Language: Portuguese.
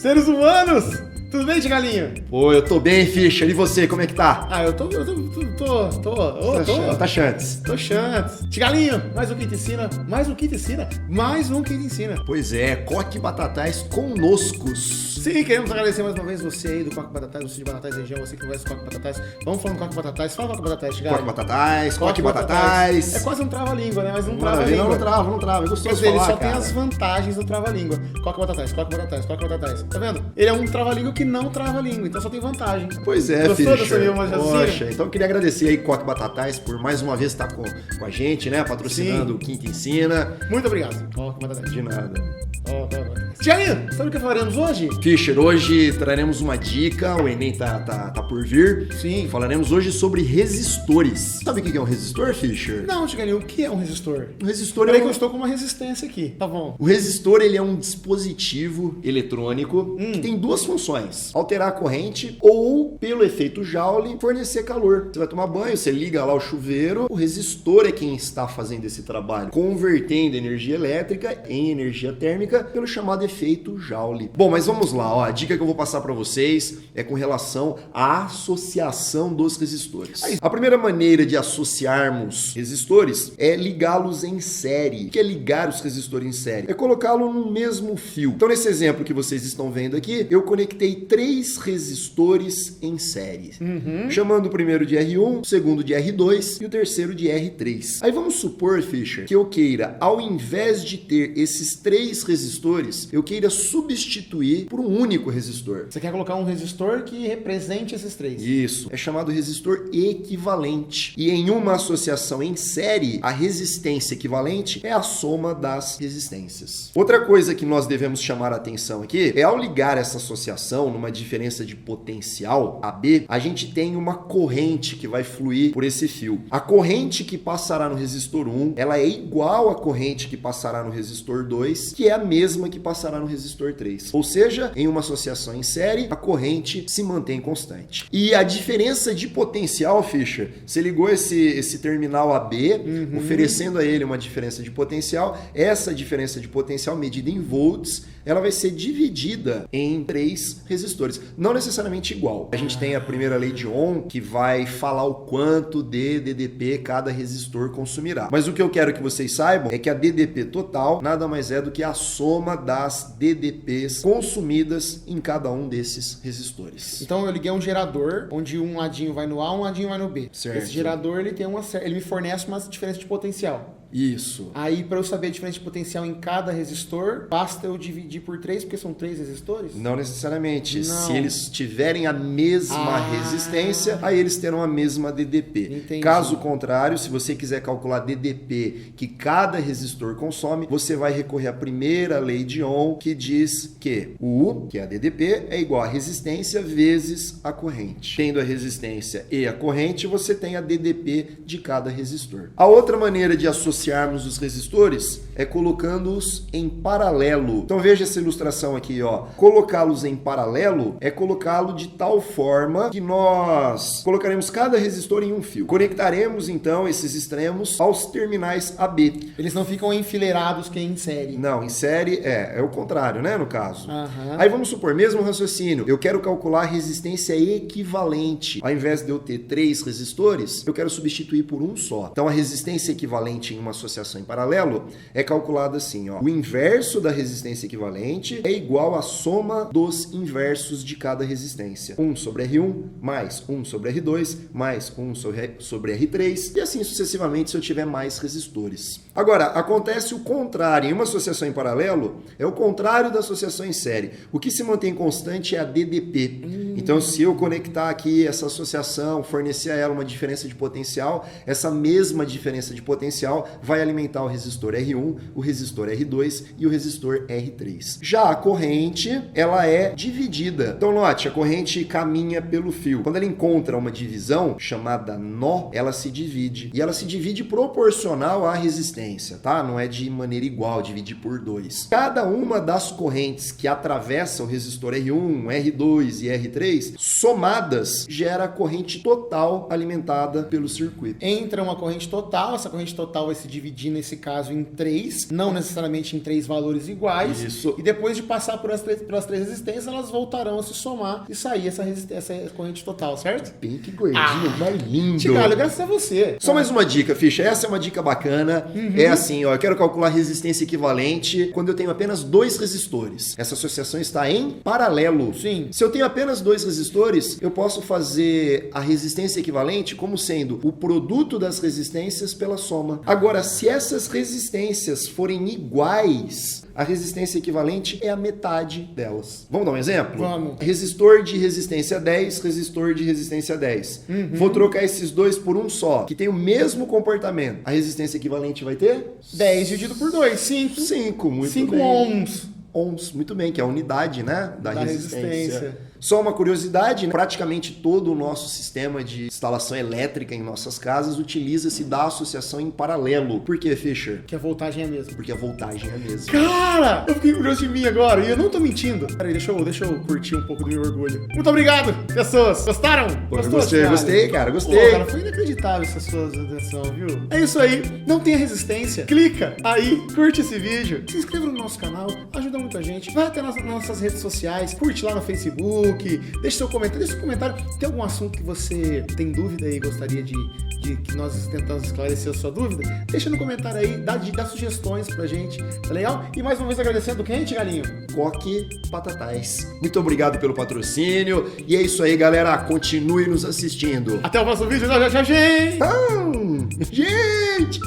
seres humanos! Tudo bem, Tigalinho? Pô, eu tô bem, Fischer. E você, como é que tá? Ah, eu tô. Tá chantes. Tô chantes. Tigalinho, mais um que te ensina, mais um que te ensina, mais um que te ensina. Pois é, Coque Batatais conoscos. Sim, queremos agradecer mais uma vez você aí do Coque Batatais, você de Batatais região, você que conhece o Coque Batatais. Vamos falando Coque Batatais. Fala Coque Batatais, Tigalinho. Coque Batatais. É quase um trava-língua, né? Mas não Maravilha, trava-língua. não trava. É gostoso Quer dizer, ele falar, só tem cara. as vantagens do trava-língua. Coque Batatais, Coque Batatais, Coque Batatais. Tá vendo? Ele é um trava-língua que não trava-língua, então só tem vantagem. Pois é, Gostou Fischer. dessa minha raciocínio? Poxa, então eu queria agradecer aí, Coque Batatais, por mais uma vez estar com a gente, né? Patrocinando o Quinta Ensina. Muito obrigado. Coque Batatais. De nada. Tianinho, sabe o que falaremos hoje? Fischer, hoje traremos uma dica, o Enem tá por vir. Sim. Falaremos hoje sobre resistores. Sabe o que é um resistor, Fischer? Não, Tianinho, o que é um resistor? Um resistor Peraí é que eu estou com uma resistência aqui. Tá bom. O resistor, ele é um dispositivo eletrônico que tem duas funções: alterar a corrente ou, pelo efeito Joule, fornecer calor. Você vai tomar banho, você liga lá o chuveiro, o resistor é quem está fazendo esse trabalho, convertendo energia elétrica em energia térmica pelo chamado efeito Joule. Bom, mas vamos lá, ó. A dica que eu vou passar para vocês é com relação à associação dos resistores. A primeira maneira de associarmos resistores é ligá-los em série. O que é ligar os resistores em série? É colocá-lo no mesmo fio. Então, nesse exemplo que vocês estão vendo aqui, eu conectei 3 resistores em série, chamando o primeiro de R1, o segundo de R2 e o terceiro de R3. Aí vamos supor, Fischer, que eu queira, ao invés de ter esses 3 resistores, eu queira substituir por um único resistor. Você quer colocar um resistor que represente esses 3? Isso. É chamado resistor equivalente. E em uma associação em série, a resistência equivalente é a soma das resistências. Outra coisa que nós devemos chamar a atenção aqui é, ao ligar essa associação numa diferença de potencial AB, a gente tem uma corrente que vai fluir por esse fio. A corrente que passará no resistor 1, ela é igual à corrente que passará no resistor 2, que é a mesma que passará no resistor 3. Ou seja, em uma associação em série, a corrente se mantém constante. E a diferença de potencial, Fischer, você ligou esse terminal AB, oferecendo a ele uma diferença de potencial. Essa diferença de potencial, medida em volts, ela vai ser dividida em 3 resistores. Não necessariamente igual. A gente tem a primeira lei de Ohm, que vai falar o quanto de DDP cada resistor consumirá. Mas o que eu quero que vocês saibam é que a DDP total nada mais é do que a soma das DDPs consumidas em cada um desses resistores. Então eu liguei um gerador, onde um ladinho vai no A, um ladinho vai no B. Certo. Esse gerador ele me fornece uma diferença de potencial. Isso. Aí, para eu saber a diferença de potencial em cada resistor, basta eu dividir por 3, porque são 3 resistores? Não necessariamente. Não. Se eles tiverem a mesma resistência, aí eles terão a mesma DDP. Entendi. Caso contrário, se você quiser calcular DDP que cada resistor consome, você vai recorrer à primeira lei de Ohm, que diz que o U, que é a DDP, é igual a resistência vezes a corrente. Tendo a resistência e a corrente, você tem a DDP de cada resistor. A outra maneira de associarmos os resistores é colocando-os em paralelo. Então veja essa ilustração aqui, ó. Colocá-los em paralelo é colocá-lo de tal forma que nós colocaremos cada resistor em um fio. Conectaremos então esses extremos aos terminais AB. Eles não ficam enfileirados que em série. Não, em série é o contrário, né, no caso. Aham. Aí vamos supor, mesmo raciocínio, eu quero calcular a resistência equivalente. Ao invés de eu ter 3 resistores, eu quero substituir por um só. Então a resistência equivalente em uma associação em paralelo é calculada assim, ó. O inverso da resistência equivalente é igual à soma dos inversos de cada resistência. 1 sobre R1 mais 1 sobre R2 mais 1 sobre R3 e assim sucessivamente se eu tiver mais resistores. Agora, acontece o contrário. Em uma associação em paralelo, é o contrário da associação em série. O que se mantém constante é a DDP. Então, se eu conectar aqui essa associação, fornecer a ela uma diferença de potencial, essa mesma diferença de potencial vai alimentar o resistor R1, o resistor R2 e o resistor R3. Já a corrente, ela é dividida. Então, note, a corrente caminha pelo fio. Quando ela encontra uma divisão, chamada nó, ela se divide. E ela se divide proporcional à resistência, tá? Não é de maneira igual, dividir por 2. Cada uma das correntes que atravessa o resistor R1, R2 e R3 3, somadas, gera a corrente total alimentada pelo circuito. Entra uma corrente total, essa corrente total vai se dividir, nesse caso, em 3, não necessariamente em 3 valores iguais. Isso. E depois de passar pelas três resistências, elas voltarão a se somar e sair essa corrente total, certo? Bem que gordinho, mais lindo. Tigalho, graças a você. Só mais uma dica, Ficha. Essa é uma dica bacana. É assim, ó, eu quero calcular resistência equivalente quando eu tenho apenas 2 resistores. Essa associação está em paralelo. Sim. Se eu tenho apenas 2 resistores, eu posso fazer a resistência equivalente como sendo o produto das resistências pela soma. Agora, se essas resistências forem iguais, a resistência equivalente é a metade delas. Vamos dar um exemplo? Vamos. Resistor de resistência 10, resistor de resistência 10. Vou trocar esses dois por um só, que tem o mesmo comportamento. A resistência equivalente vai ter? 10 dividido por 2, 5. 5, muito 5 bem. ohms. Ohms, muito bem, que é a unidade, né, da resistência. resistência. Só uma curiosidade, né? Praticamente todo o nosso sistema de instalação elétrica em nossas casas utiliza-se da associação em paralelo. Por que, Fischer? Que a voltagem é a mesma. Porque a voltagem é a mesma. Cara, eu fiquei orgulhoso de mim agora e eu não tô mentindo. Peraí, deixa eu curtir um pouco do meu orgulho. Muito obrigado, pessoas. Gostaram? Pô, Gostou, gostei, cara, gostei. Pô, cara, foi inacreditável essa sua atenção, viu? É isso aí. Não tenha resistência. Clica aí, curte esse vídeo. Se inscreva no nosso canal, ajuda muito a gente. Vai até nas nossas redes sociais, curte lá no Facebook, deixa seu comentário. Tem algum assunto que você tem dúvida e gostaria de que nós tentamos esclarecer a sua dúvida? Deixa no comentário aí, dá sugestões pra gente, tá legal? E mais uma vez agradecendo quem, Tigalinho? Coque Patatais. Muito obrigado pelo patrocínio. E é isso aí, galera. Continue nos assistindo. Até o próximo vídeo. Tchau, gente! Gente!